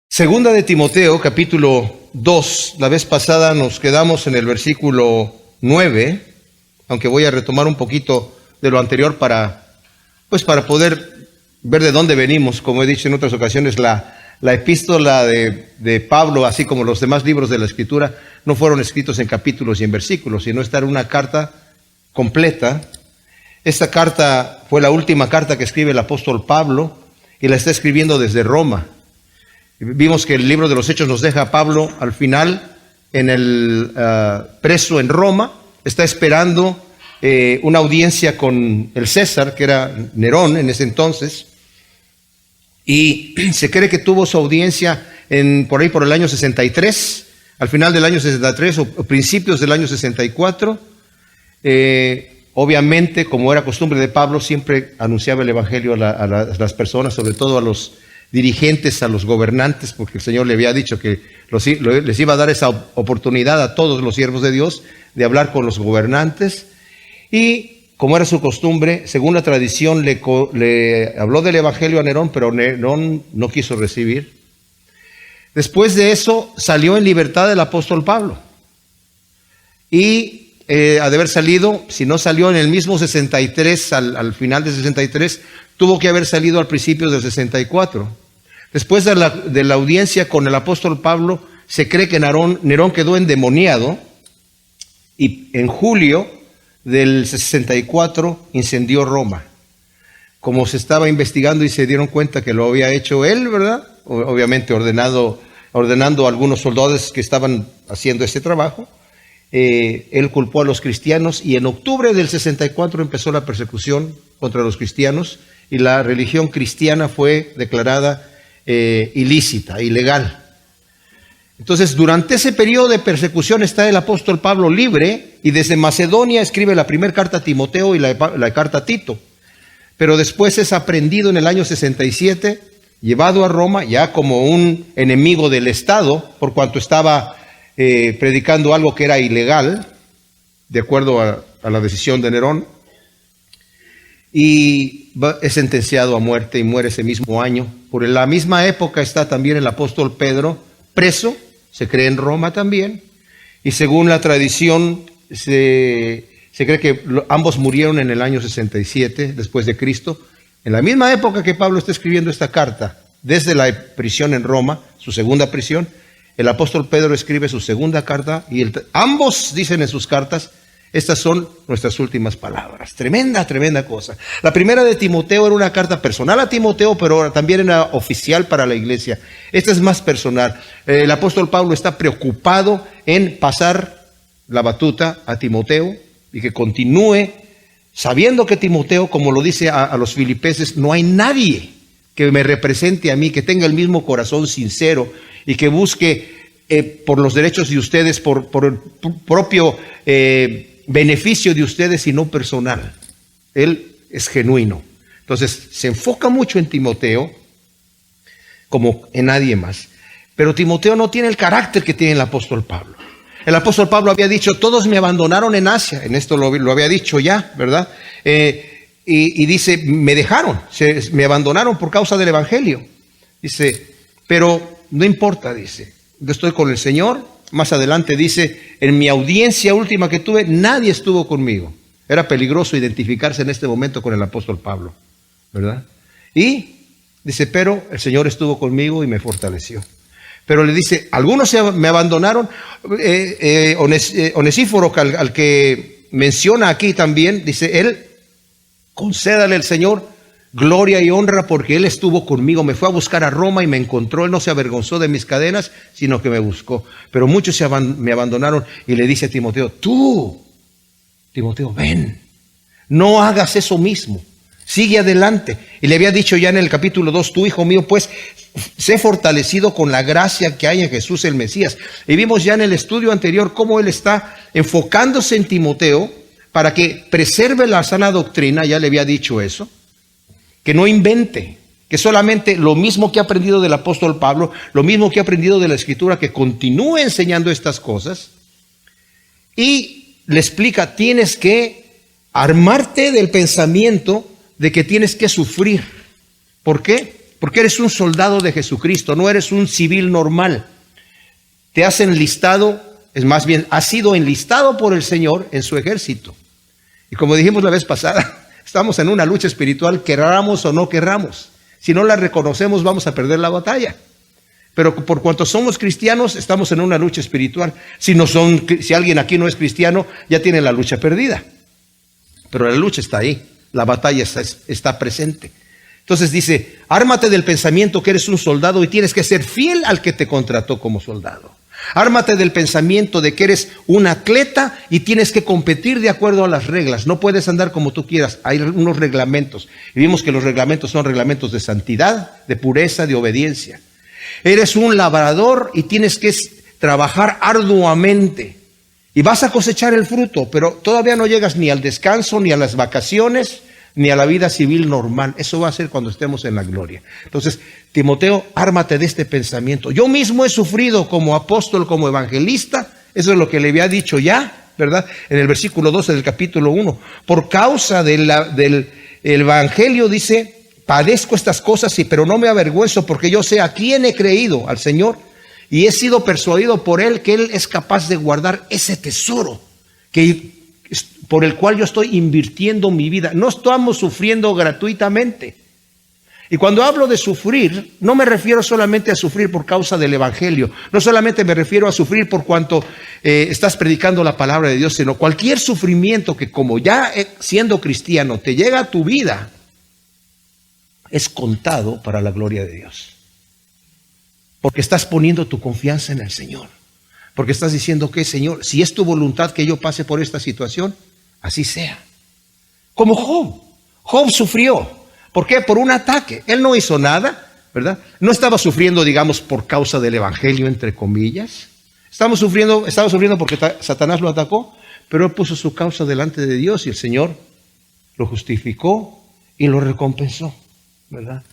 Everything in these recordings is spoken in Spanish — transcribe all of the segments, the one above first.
Segunda de Timoteo, capítulo 2. La vez pasada nos quedamos en el versículo 9, aunque voy a retomar un poquito de lo anterior para poder ver de dónde venimos. Como he dicho en otras ocasiones, la epístola de Pablo, así como los demás libros de la Escritura, no fueron escritos en capítulos y en versículos, sino esta era una carta completa. Esta carta fue la última carta que escribe el apóstol Pablo y la está escribiendo desde Roma. Vimos que el libro de los Hechos nos deja a Pablo al final en el preso en Roma. Está esperando una audiencia con el César, que era Nerón en ese entonces. Y se cree que tuvo su audiencia por ahí por el año 63, al final del año 63 o principios del año 64. Obviamente, como era costumbre de Pablo, siempre anunciaba el evangelio a las personas, sobre todo a los dirigentes, a los gobernantes, porque el Señor le había dicho que les iba a dar esa oportunidad a todos los siervos de Dios de hablar con los gobernantes. Y como era su costumbre, según la tradición, le habló del evangelio a Nerón, pero Nerón no quiso recibir. Después de eso salió en libertad el apóstol Pablo. Y ha de haber salido, si no salió en el mismo 63, al final de 63, tuvo que haber salido al principio del 64. Después de la audiencia con el apóstol Pablo, se cree que Nerón quedó endemoniado y en julio del 64 incendió Roma. Como se estaba investigando y se dieron cuenta que lo había hecho él, ¿verdad? Obviamente ordenando a algunos soldados que estaban haciendo ese trabajo. Él culpó a los cristianos y en octubre del 64 empezó la persecución contra los cristianos y la religión cristiana fue declarada ilícita, ilegal. Entonces, durante ese periodo de persecución está el apóstol Pablo libre y desde Macedonia escribe la primera carta a Timoteo y la carta a Tito. Pero después es aprendido en el año 67, llevado a Roma ya como un enemigo del Estado, por cuanto estaba predicando algo que era ilegal, de acuerdo a la decisión de Nerón, y es sentenciado a muerte y muere ese mismo año. Por la misma época está también el apóstol Pedro preso, se cree en Roma también, y según la tradición se cree que ambos murieron en el año 67 después de Cristo, en la misma época que Pablo está escribiendo esta carta, desde la prisión en Roma, su segunda prisión. El apóstol Pedro escribe su segunda carta y ambos dicen en sus cartas, estas son nuestras últimas palabras. Tremenda, tremenda cosa. La primera de Timoteo era una carta personal a Timoteo, pero también era oficial para la iglesia. Esta es más personal. El apóstol Pablo está preocupado en pasar la batuta a Timoteo y que continúe sabiendo que Timoteo, como lo dice a los filipenses, no hay nadie que me represente a mí, que tenga el mismo corazón sincero y que busque por los derechos de ustedes, por el propio beneficio de ustedes y no personal. Él es genuino. Entonces se enfoca mucho en Timoteo como en nadie más. Pero Timoteo no tiene el carácter que tiene el apóstol Pablo. El apóstol Pablo había dicho, todos me abandonaron en Asia. En esto lo había dicho ya, ¿verdad? Y dice, me dejaron, me abandonaron por causa del evangelio. Dice, pero no importa, dice, yo estoy con el Señor. Más adelante dice, en mi audiencia última que tuve, nadie estuvo conmigo. Era peligroso identificarse en este momento con el apóstol Pablo, ¿verdad? Y dice, pero el Señor estuvo conmigo y me fortaleció. Pero le dice, algunos me abandonaron. Onesíforo, al que menciona aquí también, dice, él, concédale al Señor gloria y honra porque él estuvo conmigo, me fue a buscar a Roma y me encontró, él no se avergonzó de mis cadenas, sino que me buscó. Pero muchos me abandonaron y le dice a Timoteo, Timoteo, ven, no hagas eso mismo, sigue adelante. Y le había dicho ya en el capítulo 2, tú hijo mío, pues, sé fortalecido con la gracia que hay en Jesús el Mesías. Y vimos ya en el estudio anterior cómo él está enfocándose en Timoteo para que preserve la sana doctrina, ya le había dicho eso. Que no invente, que solamente lo mismo que ha aprendido del apóstol Pablo, lo mismo que ha aprendido de la Escritura, que continúe enseñando estas cosas. y le explica, tienes que armarte del pensamiento de que tienes que sufrir. ¿Por qué? Porque eres un soldado de Jesucristo, no eres un civil normal. Te has enlistado, es más bien, has sido enlistado por el Señor en su ejército. Y como dijimos la vez pasada, estamos en una lucha espiritual, querramos o no querramos. Si no la reconocemos, vamos a perder la batalla. Pero por cuanto somos cristianos, estamos en una lucha espiritual. Si alguien aquí no es cristiano, ya tiene la lucha perdida. Pero la lucha está ahí, la batalla está presente. Entonces dice, ármate del pensamiento que eres un soldado y tienes que ser fiel al que te contrató como soldado. Ármate del pensamiento de que eres un atleta y tienes que competir de acuerdo a las reglas. No puedes andar como tú quieras, hay unos reglamentos. Y vimos que los reglamentos son reglamentos de santidad, de pureza, de obediencia. Eres un labrador y tienes que trabajar arduamente. Y vas a cosechar el fruto, pero todavía no llegas ni al descanso, ni a las vacaciones, ni a la vida civil normal. Eso va a ser cuando estemos en la gloria. Entonces, Timoteo, ármate de este pensamiento. Yo mismo he sufrido como apóstol, como evangelista. Eso es lo que le había dicho ya, ¿verdad? En el versículo 12 del capítulo 1. Por causa del evangelio, dice, padezco estas cosas, pero no me avergüenzo, porque yo sé a quién he creído, al Señor, y he sido persuadido por Él que Él es capaz de guardar ese tesoro por el cual yo estoy invirtiendo mi vida. No estamos sufriendo gratuitamente. Y cuando hablo de sufrir, no me refiero solamente a sufrir por causa del evangelio. No solamente me refiero a sufrir por cuanto estás predicando la palabra de Dios, sino cualquier sufrimiento que, como ya siendo cristiano te llega a tu vida, es contado para la gloria de Dios. Porque estás poniendo tu confianza en el Señor. Porque estás diciendo que, Señor, si es tu voluntad que yo pase por esta situación, así sea. Como Job. Job sufrió. ¿Por qué? Por un ataque. Él no hizo nada, ¿verdad? No estaba sufriendo, digamos, por causa del evangelio, entre comillas. Estaba sufriendo porque Satanás lo atacó, pero él puso su causa delante de Dios y el Señor lo justificó y lo recompensó, ¿verdad?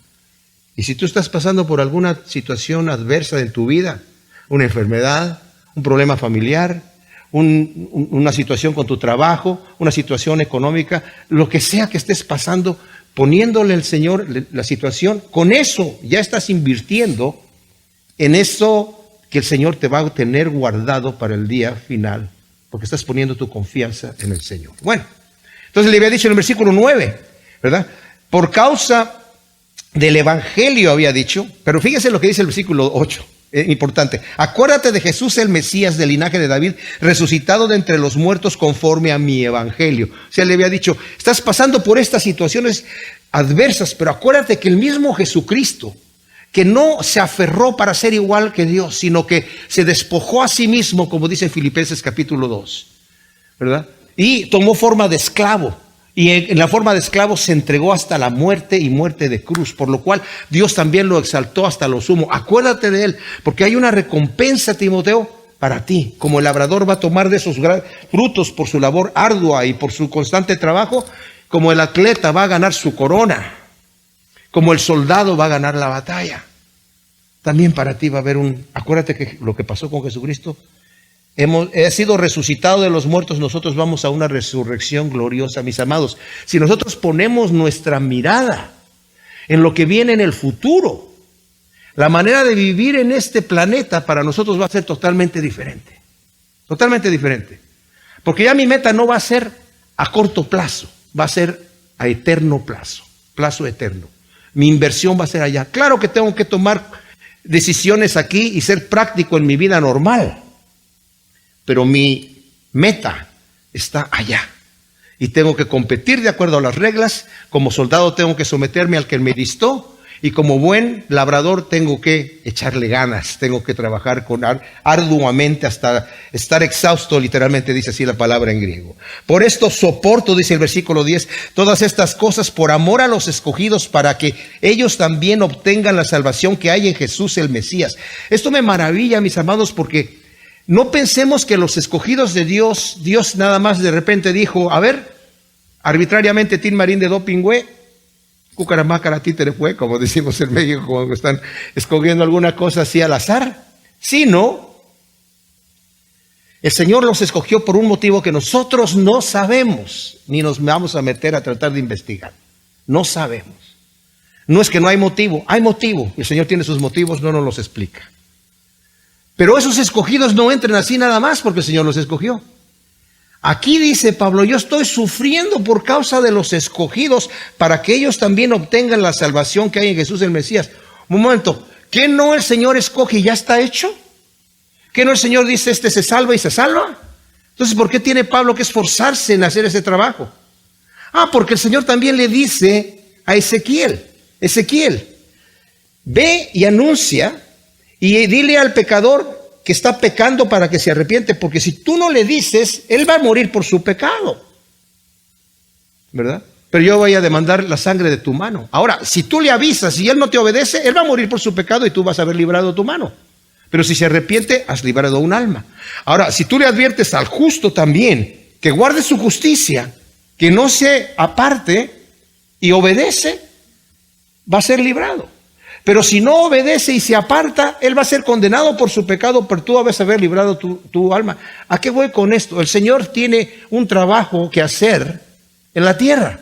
Y si tú estás pasando por alguna situación adversa en tu vida, una enfermedad, un problema familiar, una situación con tu trabajo, una situación económica, lo que sea que estés pasando, poniéndole al Señor la situación, con eso ya estás invirtiendo en eso que el Señor te va a tener guardado para el día final, porque estás poniendo tu confianza en el Señor. Bueno, entonces le había dicho en el versículo 9, ¿verdad? Por causa del evangelio había dicho, pero fíjese lo que dice el versículo 8. Importante. Acuérdate de Jesús el Mesías del linaje de David, resucitado de entre los muertos conforme a mi evangelio. O sea, le había dicho, estás pasando por estas situaciones adversas, pero acuérdate que el mismo Jesucristo, que no se aferró para ser igual que Dios, sino que se despojó a sí mismo, como dice en Filipenses capítulo 2, ¿verdad? Y tomó forma de esclavo. Y en la forma de esclavo se entregó hasta la muerte y muerte de cruz, por lo cual Dios también lo exaltó hasta lo sumo. Acuérdate de Él, porque hay una recompensa, Timoteo, para ti. Como el labrador va a tomar de esos frutos por su labor ardua y por su constante trabajo, como el atleta va a ganar su corona, como el soldado va a ganar la batalla. También para ti va a haber acuérdate que lo que pasó con Jesucristo, he sido resucitado de los muertos, nosotros vamos a una resurrección gloriosa, mis amados. Si nosotros ponemos nuestra mirada en lo que viene en el futuro, la manera de vivir en este planeta para nosotros va a ser totalmente diferente. Totalmente diferente. Porque ya mi meta no va a ser a corto plazo, va a ser a eterno plazo, plazo eterno. Mi inversión va a ser allá. Claro que tengo que tomar decisiones aquí y ser práctico en mi vida normal. Pero mi meta está allá. Y tengo que competir de acuerdo a las reglas. Como soldado tengo que someterme al que me listó. Y como buen labrador tengo que echarle ganas. Tengo que trabajar arduamente hasta estar exhausto. Literalmente dice así la palabra en griego. Por esto soporto, dice el versículo 10, todas estas cosas por amor a los escogidos, para que ellos también obtengan la salvación que hay en Jesús el Mesías. Esto me maravilla, mis amados, porque no pensemos que los escogidos de Dios nada más de repente dijo, a ver, arbitrariamente Tin Marín de Dopingüe, Cucaramácara títere fue, como decimos en México, cuando están escogiendo alguna cosa así al azar, sino El Señor los escogió por un motivo que nosotros no sabemos, ni nos vamos a meter a tratar de investigar. No sabemos. No es que no hay motivo, hay motivo. El Señor tiene sus motivos, no nos los explica. Pero esos escogidos no entran así nada más porque el Señor los escogió. Aquí dice Pablo, yo estoy sufriendo por causa de los escogidos para que ellos también obtengan la salvación que hay en Jesús el Mesías. Un momento, ¿qué no el Señor escoge y ya está hecho? ¿Qué no el Señor dice, este se salva y se salva? Entonces, ¿por qué tiene Pablo que esforzarse en hacer ese trabajo? Porque el Señor también le dice a Ezequiel, ve y anuncia y dile al pecador que está pecando para que se arrepiente, porque si tú no le dices, él va a morir por su pecado, ¿verdad? Pero yo voy a demandar la sangre de tu mano. Ahora, si tú le avisas y él no te obedece, él va a morir por su pecado y tú vas a haber librado tu mano. Pero si se arrepiente, has librado un alma. Ahora, si tú le adviertes al justo también que guarde su justicia, que no se aparte y obedece, va a ser librado. Pero si no obedece y se aparta, él va a ser condenado por su pecado, pero tú vas a haber librado tu alma. ¿A qué voy con esto? El Señor tiene un trabajo que hacer en la tierra.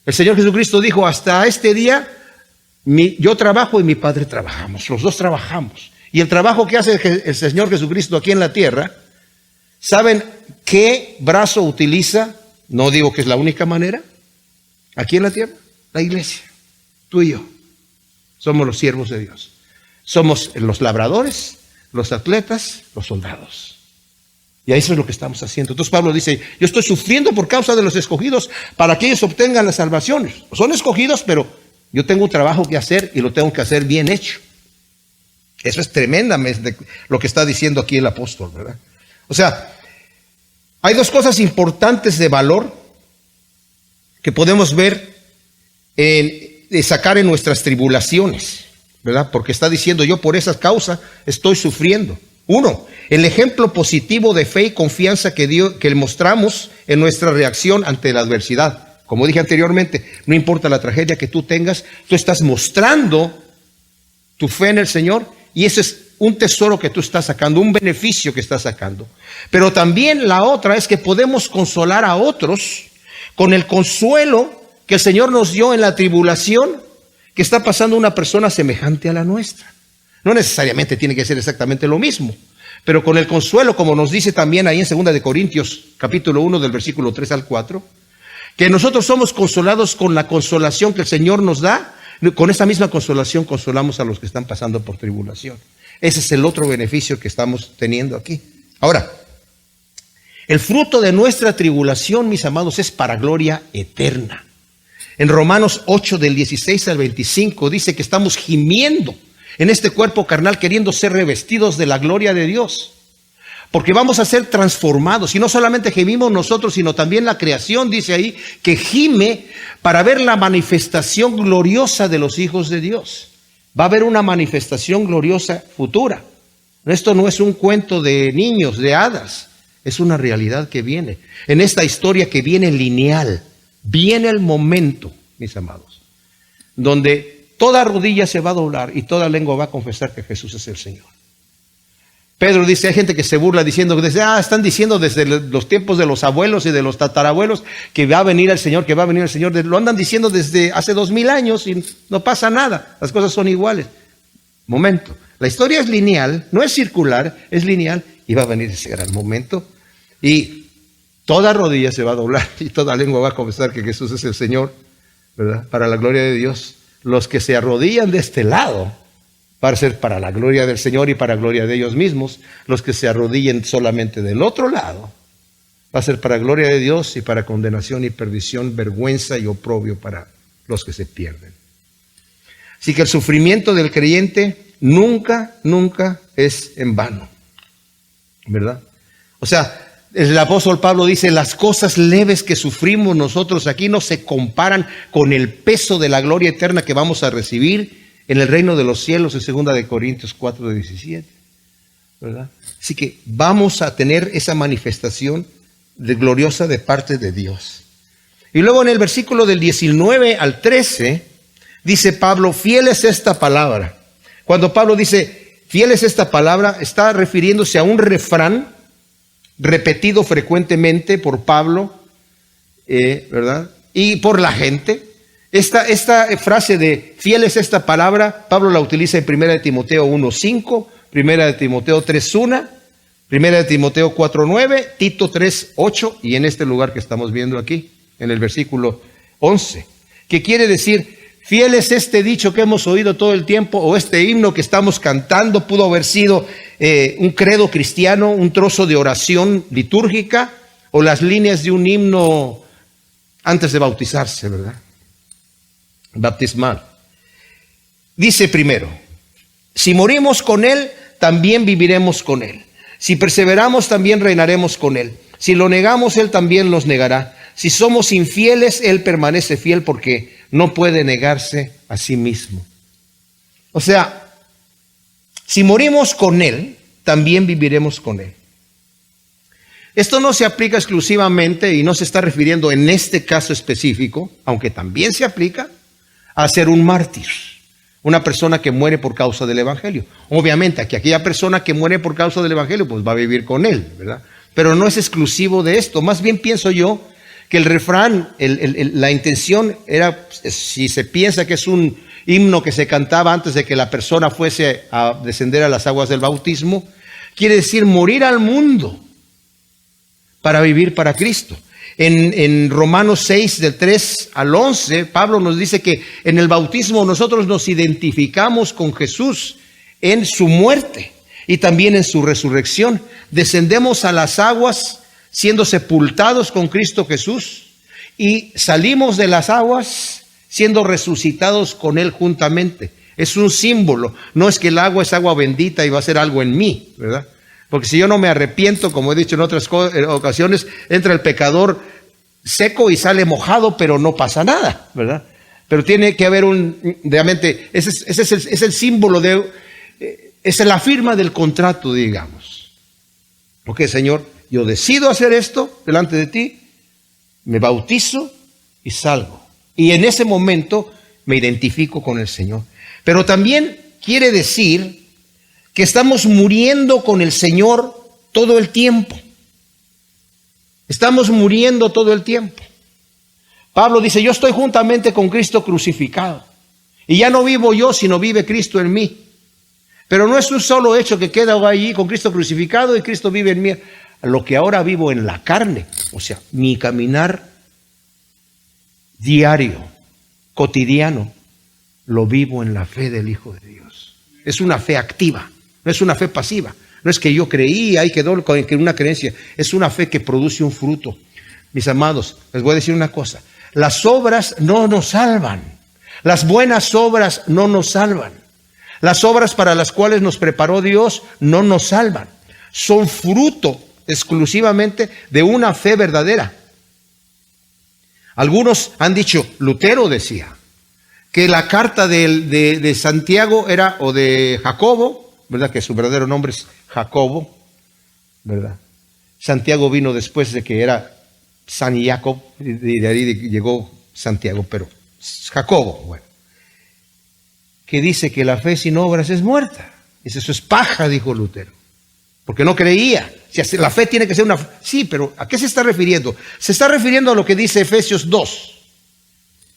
El Señor Jesucristo dijo, hasta este día yo trabajo y mi Padre trabajamos, los dos trabajamos. Y el trabajo que hace el Señor Jesucristo aquí en la tierra, ¿saben qué brazo utiliza? No digo que es la única manera. Aquí en la tierra, la iglesia, tú y yo. Somos los siervos de Dios. Somos los labradores, los atletas, los soldados. Y eso es lo que estamos haciendo. Entonces Pablo dice, yo estoy sufriendo por causa de los escogidos para que ellos obtengan la salvación. Son escogidos, pero yo tengo un trabajo que hacer y lo tengo que hacer bien hecho. Eso es tremendamente lo que está diciendo aquí el apóstol, ¿verdad? O sea, hay dos cosas importantes de valor que podemos ver sacar en nuestras tribulaciones, ¿verdad? Porque está diciendo, yo por esa causa estoy sufriendo. Uno, el ejemplo positivo de fe y confianza que mostramos en nuestra reacción ante la adversidad. Como dije anteriormente, no importa la tragedia que tú tengas, tú estás mostrando tu fe en el Señor y ese es un tesoro que tú estás sacando, un beneficio que estás sacando. Pero también la otra es que podemos consolar a otros con el consuelo que el Señor nos dio en la tribulación que está pasando una persona semejante a la nuestra. No necesariamente tiene que ser exactamente lo mismo, pero con el consuelo, como nos dice también ahí en 2 de Corintios, capítulo 1, del versículo 3 al 4, que nosotros somos consolados con la consolación que el Señor nos da, con esa misma consolación consolamos a los que están pasando por tribulación. Ese es el otro beneficio que estamos teniendo aquí. Ahora, el fruto de nuestra tribulación, mis amados, es para gloria eterna. En Romanos 8, del 16 al 25, dice que estamos gimiendo en este cuerpo carnal, queriendo ser revestidos de la gloria de Dios. Porque vamos a ser transformados. Y no solamente gemimos nosotros, sino también la creación, dice ahí, que gime para ver la manifestación gloriosa de los hijos de Dios. Va a haber una manifestación gloriosa futura. Esto no es un cuento de niños, de hadas. Es una realidad que viene. En esta historia que viene lineal. Viene el momento, mis amados, donde toda rodilla se va a doblar y toda lengua va a confesar que Jesús es el Señor. Pedro dice, hay gente que se burla diciendo, están diciendo desde los tiempos de los abuelos y de los tatarabuelos que va a venir el Señor, que va a venir el Señor. Lo andan diciendo desde hace 2000 años y no pasa nada, las cosas son iguales. Momento, la historia es lineal, no es circular, es lineal y va a venir ese gran momento y toda rodilla se va a doblar y toda lengua va a confesar que Jesús es el Señor, ¿verdad? Para la gloria de Dios. Los que se arrodillan de este lado va a ser para la gloria del Señor y para la gloria de ellos mismos. Los que se arrodillen solamente del otro lado va a ser para gloria de Dios y para condenación y perdición, vergüenza y oprobio para los que se pierden. Así que el sufrimiento del creyente nunca es en vano, ¿verdad? O sea, el apóstol Pablo dice, las cosas leves que sufrimos nosotros aquí no se comparan con el peso de la gloria eterna que vamos a recibir en el reino de los cielos, en 2 de Corintios 4, 17, ¿verdad? Así que vamos a tener esa manifestación gloriosa de parte de Dios. Y luego en el versículo del 19 al 13, dice Pablo, fiel es esta palabra. Cuando Pablo dice, fiel es esta palabra, está refiriéndose a un refrán repetido frecuentemente por Pablo, ¿verdad? Y por la gente. Esta frase de fiel es esta palabra, Pablo la utiliza en 1 Timoteo 1:5, 1 Timoteo 3:1, 1 Timoteo 4:9, Tito 3:8 y en este lugar que estamos viendo aquí, en el versículo 11. ¿Qué quiere decir? Fiel es este dicho que hemos oído todo el tiempo, o este himno que estamos cantando pudo haber sido un credo cristiano, un trozo de oración litúrgica, o las líneas de un himno antes de bautizarse, ¿verdad? Baptismal. Dice primero, si morimos con Él, también viviremos con Él. Si perseveramos, también reinaremos con Él. Si lo negamos, Él también los negará. Si somos infieles, Él permanece fiel porque no puede negarse a sí mismo. O sea, si morimos con Él, también viviremos con Él. Esto no se aplica exclusivamente y no se está refiriendo en este caso específico, aunque también se aplica a ser un mártir, una persona que muere por causa del Evangelio. Obviamente, que aquella persona que muere por causa del Evangelio, pues va a vivir con Él, ¿verdad? Pero no es exclusivo de esto. Más bien pienso yo que el refrán, la intención era, si se piensa que es un himno que se cantaba antes de que la persona fuese a descender a las aguas del bautismo, quiere decir morir al mundo para vivir para Cristo. En Romanos 6, del 3 al 11, Pablo nos dice que en el bautismo nosotros nos identificamos con Jesús en su muerte y también en su resurrección. Descendemos a las aguas siendo sepultados con Cristo Jesús y salimos de las aguas siendo resucitados con Él juntamente. Es un símbolo, no es que el agua es agua bendita y va a ser algo en mí, ¿verdad? Porque si yo no me arrepiento, como he dicho en otras ocasiones, entra el pecador seco y sale mojado, pero no pasa nada, ¿verdad? Pero tiene que haber realmente, ese es el símbolo esa es la firma del contrato, digamos. Ok, Señor, yo decido hacer esto delante de ti, me bautizo y salgo. Y en ese momento me identifico con el Señor. Pero también quiere decir que estamos muriendo con el Señor todo el tiempo. Estamos muriendo todo el tiempo. Pablo dice, yo estoy juntamente con Cristo crucificado. Y ya no vivo yo, sino vive Cristo en mí. Pero no es un solo hecho que queda allí con Cristo crucificado y Cristo vive en mí. Lo que ahora vivo en la carne, o sea, mi caminar diario, cotidiano, lo vivo en la fe del Hijo de Dios. Es una fe activa. No es una fe pasiva, no es que yo creí, ahí quedó con una creencia, es una fe que produce un fruto. Mis amados, les voy a decir una cosa, las obras no nos salvan, las buenas obras no nos salvan, las obras para las cuales nos preparó Dios no nos salvan, son fruto exclusivamente de una fe verdadera. Algunos han dicho, Lutero decía, que la carta de Santiago era, o de Jacobo, ¿verdad? Que su verdadero nombre es Jacobo, ¿verdad? Santiago vino después de que era San Jacob, y de ahí llegó Santiago, pero Jacobo, bueno, que dice que la fe sin obras es muerta. Dice, eso es paja, dijo Lutero, porque no creía. Si la fe tiene que ser una... Sí, pero ¿a qué se está refiriendo? Se está refiriendo a lo que dice Efesios 2.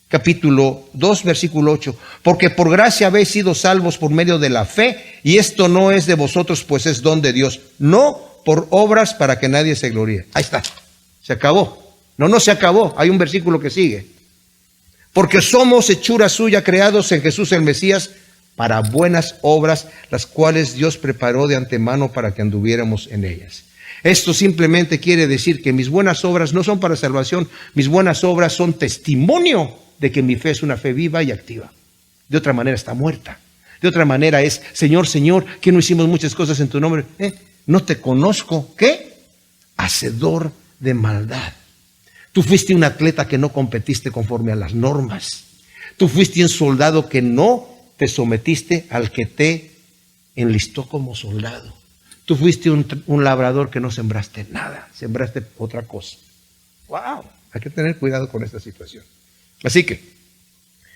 Capítulo 2, versículo 8, porque por gracia habéis sido salvos por medio de la fe, y esto no es de vosotros, pues es don de Dios, no por obras para que nadie se gloríe. Ahí está, se acabó. No se acabó, hay un versículo que sigue. Porque somos hechura suya, creados en Jesús el Mesías, para buenas obras, las cuales Dios preparó de antemano para que anduviéramos en ellas. Esto simplemente quiere decir que mis buenas obras no son para salvación, mis buenas obras son testimonio de que mi fe es una fe viva y activa. De otra manera está muerta. De otra manera es, Señor, Señor, que no hicimos muchas cosas en tu nombre. No te conozco. ¿Qué? Hacedor de maldad. Tú fuiste un atleta que no competiste conforme a las normas. Tú fuiste un soldado que no te sometiste al que te enlistó como soldado. Tú fuiste un labrador que no sembraste nada, sembraste otra cosa. ¡Wow! Hay que tener cuidado con esta situación. Así que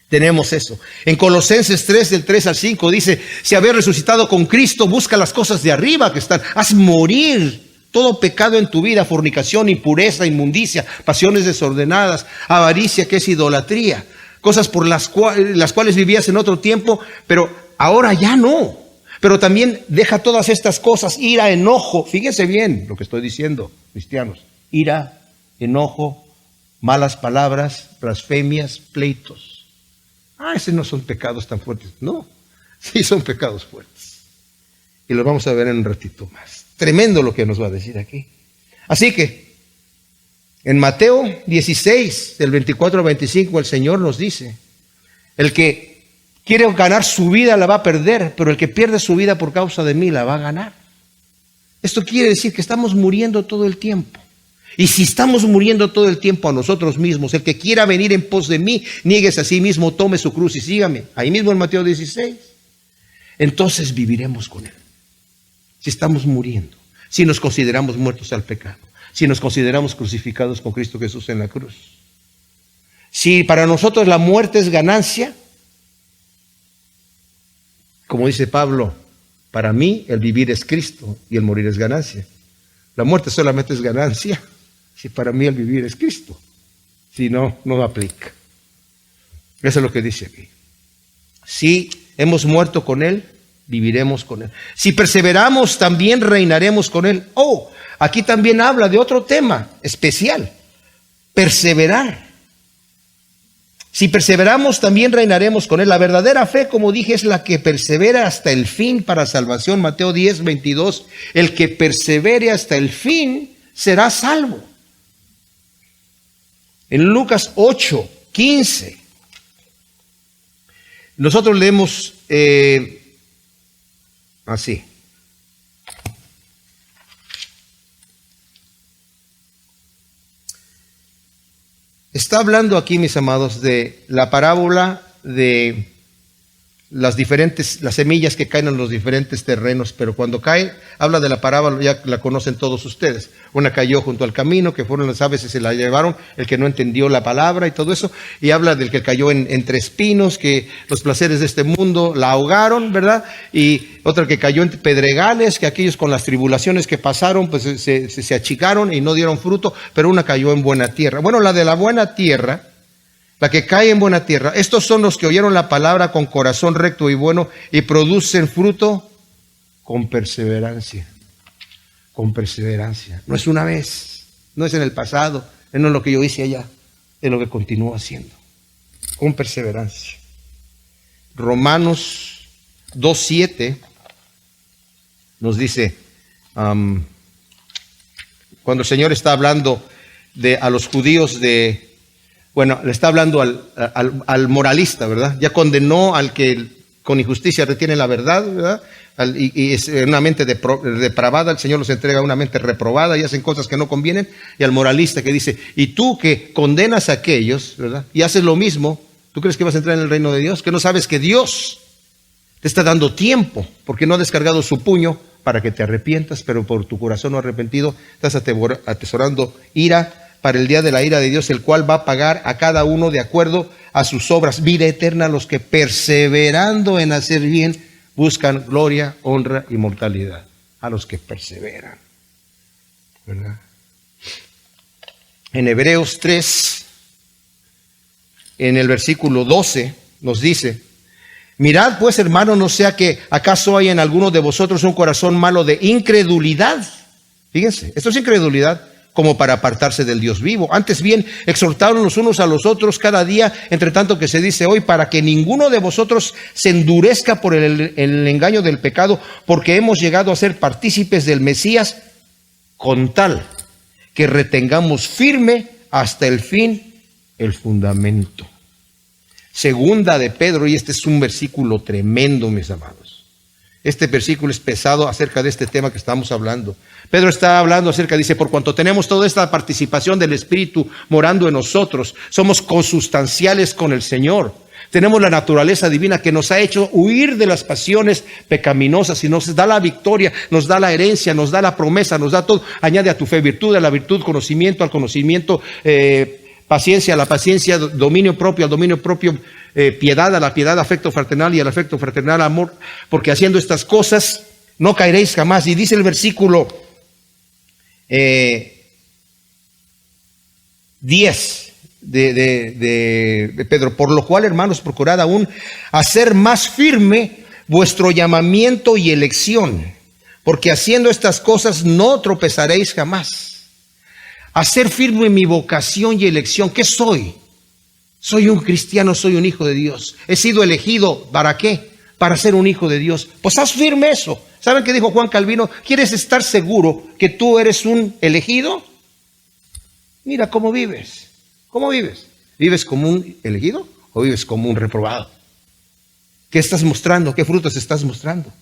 tenemos eso. En Colosenses 3, del 3 al 5, dice, si habéis resucitado con Cristo, busca las cosas de arriba que están. Haz morir Todo pecado en tu vida, fornicación, impureza, inmundicia, pasiones desordenadas, avaricia, que es idolatría, cosas por las cuales vivías en otro tiempo, pero ahora ya no. Pero también deja todas estas cosas, ira, enojo. Fíjense bien lo que estoy diciendo, cristianos. Ira, enojo, malas palabras, blasfemias, pleitos. Esos no son pecados tan fuertes. No, sí son pecados fuertes. Y lo vamos a ver en un ratito más. Tremendo lo que nos va a decir aquí. Así que, en Mateo 16, del 24 al 25, el Señor nos dice, el que quiere ganar su vida la va a perder, pero el que pierde su vida por causa de mí la va a ganar. Esto quiere decir que estamos muriendo todo el tiempo. Y si estamos muriendo todo el tiempo a nosotros mismos, el que quiera venir en pos de mí, nieguese a sí mismo, tome su cruz y sígame. Ahí mismo en Mateo 16. Entonces viviremos con Él. Si estamos muriendo, si nos consideramos muertos al pecado, si nos consideramos crucificados con Cristo Jesús en la cruz. Si para nosotros la muerte es ganancia, como dice Pablo, para mí el vivir es Cristo y el morir es ganancia. La muerte solamente es ganancia si para mí el vivir es Cristo. Si no, no aplica. Eso es lo que dice aquí. Si hemos muerto con Él, viviremos con Él. Si perseveramos, también reinaremos con Él. Aquí también habla de otro tema especial. Perseverar. Si perseveramos, también reinaremos con Él. La verdadera fe, como dije, es la que persevera hasta el fin para salvación. Mateo 10, 22. El que persevere hasta el fin será salvo. En Lucas 8, 15. Nosotros leemos así. Está hablando aquí, mis amados, de la parábola de las semillas que caen en los diferentes terrenos, pero cuando cae, habla de la parábola, ya la conocen todos ustedes. Una cayó junto al camino, que fueron las aves y se la llevaron, el que no entendió la palabra y todo eso, y habla del que cayó entre espinos, que los placeres de este mundo la ahogaron, ¿verdad? Y otra que cayó en pedregales, que aquellos con las tribulaciones que pasaron, pues se achicaron y no dieron fruto, pero una cayó en buena tierra. Bueno, la de la buena tierra, la que cae en buena tierra, estos son los que oyeron la palabra con corazón recto y bueno y producen fruto con perseverancia. Con perseverancia. No es una vez, no es en el pasado, no es lo que yo hice allá, es lo que continúo haciendo. Con perseverancia. Romanos 2:7 nos dice, cuando el Señor está hablando a los judíos le está hablando al moralista, ¿verdad? Ya condenó al que con injusticia retiene la verdad, ¿verdad? Y es una mente depravada, el Señor los entrega a una mente reprobada y hacen cosas que no convienen. Y al moralista que dice, y tú que condenas a aquellos, ¿verdad? Y haces lo mismo, ¿tú crees que vas a entrar en el reino de Dios? Que no sabes que Dios te está dando tiempo, porque no ha descargado su puño para que te arrepientas, pero por tu corazón no arrepentido estás atesorando ira para el día de la ira de Dios, el cual va a pagar a cada uno de acuerdo a sus obras. Vida eterna a los que perseverando en hacer bien buscan gloria, honra y mortalidad. A los que perseveran, ¿verdad? En Hebreos 3, en el versículo 12, nos dice, mirad pues, hermanos, no sea que acaso hay en alguno de vosotros un corazón malo de incredulidad. Fíjense, esto es incredulidad, como para apartarse del Dios vivo. Antes bien, exhortaron los unos a los otros cada día, entre tanto que se dice hoy, para que ninguno de vosotros se endurezca por el engaño del pecado, porque hemos llegado a ser partícipes del Mesías, con tal que retengamos firme hasta el fin el fundamento. Segunda de Pedro, y este es un versículo tremendo, mis amados. Este versículo es pesado acerca de este tema que estamos hablando. Pedro está hablando dice, por cuanto tenemos toda esta participación del Espíritu morando en nosotros, somos consustanciales con el Señor. Tenemos la naturaleza divina que nos ha hecho huir de las pasiones pecaminosas y nos da la victoria, nos da la herencia, nos da la promesa, nos da todo. Añade a tu fe virtud, a la virtud conocimiento, al conocimiento paciencia, a la paciencia dominio propio, al dominio propio piedad, a la piedad afecto fraternal y al afecto fraternal amor, porque haciendo estas cosas no caeréis jamás. Y dice el versículo 10 de Pedro. Por lo cual, hermanos, procurad aún hacer más firme vuestro llamamiento y elección, porque haciendo estas cosas no tropezaréis jamás. Hacer firme mi vocación y elección. ¿Qué soy? Soy un cristiano, soy un hijo de Dios. He sido elegido, ¿para qué? Para ser un hijo de Dios. Pues haz firme eso. ¿Saben qué dijo Juan Calvino? ¿Quieres estar seguro que tú eres un elegido? Mira cómo vives. ¿Cómo vives? ¿Vives como un elegido o vives como un reprobado? ¿Qué estás mostrando? ¿Qué frutos estás mostrando?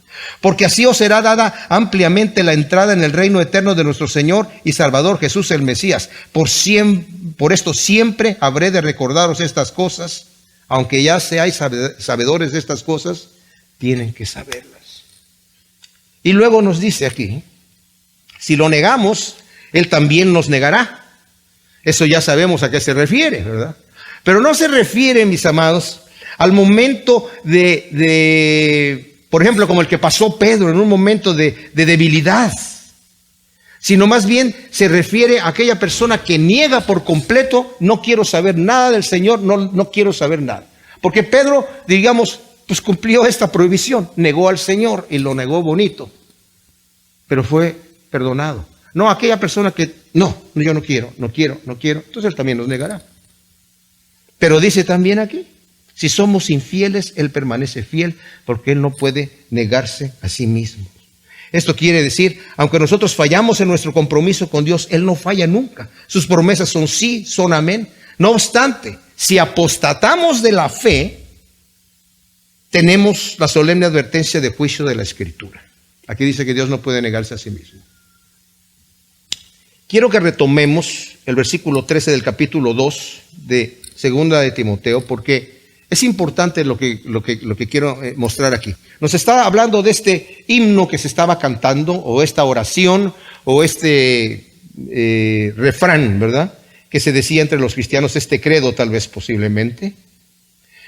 Porque así os será dada ampliamente la entrada en el reino eterno de nuestro Señor y Salvador Jesús el Mesías. Por esto siempre habré de recordaros estas cosas, aunque ya seáis sabedores de estas cosas, tienen que saberlas. Y luego nos dice aquí, si lo negamos, Él también nos negará. Eso ya sabemos a qué se refiere, ¿verdad? Pero no se refiere, mis amados, al momento por ejemplo, como el que pasó Pedro, en un momento de debilidad, sino más bien se refiere a aquella persona que niega por completo: no quiero saber nada del Señor, no quiero saber nada. Porque Pedro, digamos, pues cumplió esta prohibición, negó al Señor y lo negó bonito, pero fue perdonado. No, aquella persona que, yo no quiero, entonces Él también nos negará. Pero dice también aquí, si somos infieles, Él permanece fiel, porque Él no puede negarse a sí mismo. Esto quiere decir, aunque nosotros fallamos en nuestro compromiso con Dios, Él no falla nunca. Sus promesas son sí, son amén. No obstante, si apostatamos de la fe, tenemos la solemne advertencia de juicio de la Escritura. Aquí dice que Dios no puede negarse a sí mismo. Quiero que retomemos el versículo 13 del capítulo 2 de Segunda de Timoteo, porque es importante lo que quiero mostrar aquí. Nos está hablando de este himno que se estaba cantando, o esta oración, o este refrán, ¿verdad?, que se decía entre los cristianos, este credo tal vez posiblemente.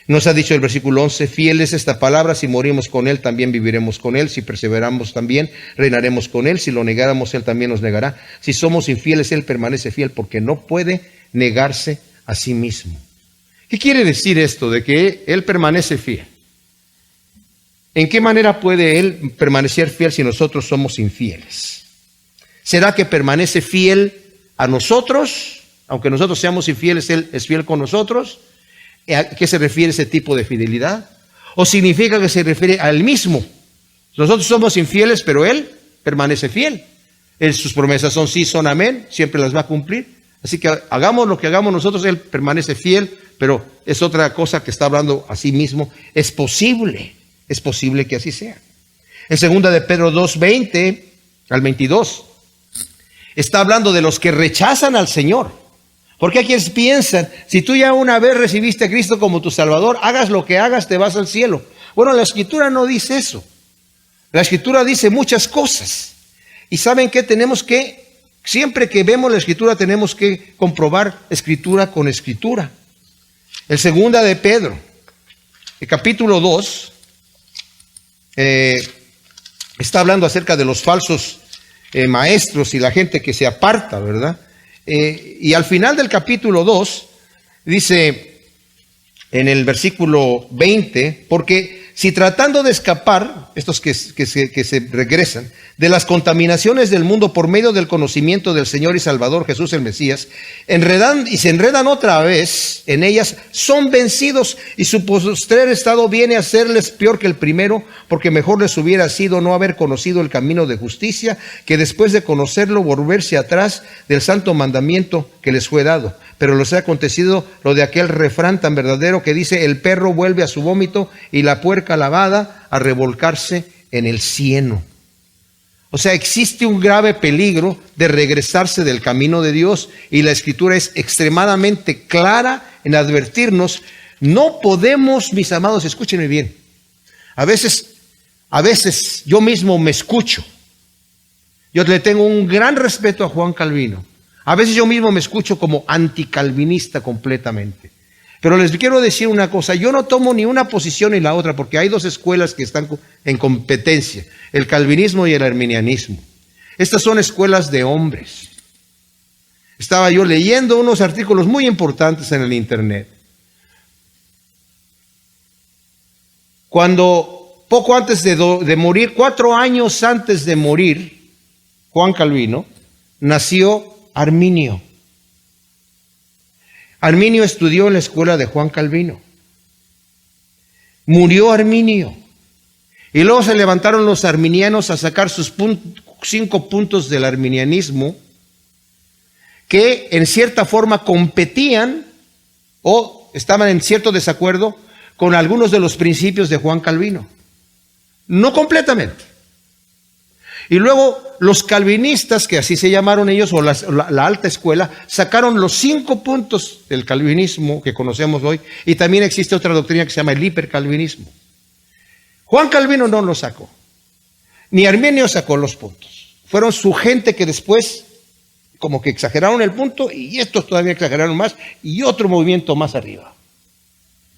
Nos ha dicho el versículo 11, fiel es esta palabra, si morimos con Él, también viviremos con Él, si perseveramos también, reinaremos con Él, si lo negáramos, Él también nos negará. Si somos infieles, Él permanece fiel, porque no puede negarse a sí mismo. ¿Qué quiere decir esto de que Él permanece fiel? ¿En qué manera puede Él permanecer fiel si nosotros somos infieles? ¿Será que permanece fiel a nosotros? Aunque nosotros seamos infieles, Él es fiel con nosotros. ¿A qué se refiere ese tipo de fidelidad? ¿O significa que se refiere a Él mismo? Nosotros somos infieles, pero Él permanece fiel. Sus promesas son sí, son amén, siempre las va a cumplir. Así que hagamos lo que hagamos nosotros, Él permanece fiel, pero es otra cosa que está hablando a sí mismo. Es posible que así sea. En 2 de Pedro 2, 20 al 22, está hablando de los que rechazan al Señor. Porque hay quienes piensan, si tú ya una vez recibiste a Cristo como tu Salvador, hagas lo que hagas, te vas al cielo. Bueno, la Escritura no dice eso. La Escritura dice muchas cosas. Y ¿saben qué? Siempre que vemos la Escritura, tenemos que comprobar Escritura con Escritura. El 2 de Pedro, el capítulo 2, está hablando acerca de los falsos maestros y la gente que se aparta, ¿verdad? Y al final del capítulo 2 dice en el versículo 20, porque si tratando de escapar, estos que se regresan, de las contaminaciones del mundo por medio del conocimiento del Señor y Salvador Jesús el Mesías, se enredan otra vez en ellas, son vencidos, y su postrer estado viene a serles peor que el primero, porque mejor les hubiera sido no haber conocido el camino de justicia, que después de conocerlo volverse atrás del santo mandamiento que les fue dado. Pero les ha acontecido lo de aquel refrán tan verdadero que dice: el perro vuelve a su vómito y la puerca lavada a revolcarse en el cieno. O sea, existe un grave peligro de regresarse del camino de Dios, y la Escritura es extremadamente clara en advertirnos. No podemos, mis amados, escúchenme bien. A veces yo mismo me escucho. Yo le tengo un gran respeto a Juan Calvino. A veces yo mismo me escucho como anticalvinista completamente. Pero les quiero decir una cosa, yo no tomo ni una posición ni la otra, porque hay dos escuelas que están en competencia, el calvinismo y el arminianismo. Estas son escuelas de hombres. Estaba yo leyendo unos artículos muy importantes en el internet. Cuando, poco antes de morir, 4 años antes de morir, Juan Calvino, nació Arminio. Arminio estudió en la escuela de Juan Calvino. Murió Arminio. Y luego se levantaron los arminianos a sacar sus 5 puntos del arminianismo, que en cierta forma competían o estaban en cierto desacuerdo con algunos de los principios de Juan Calvino. No completamente. Y luego los calvinistas, que así se llamaron ellos, o la alta escuela, sacaron los 5 puntos del calvinismo que conocemos hoy, y también existe otra doctrina que se llama el hipercalvinismo. Juan Calvino no lo sacó, ni Arminio sacó los puntos. Fueron su gente que después como que exageraron el punto, y estos todavía exageraron más, y otro movimiento más arriba.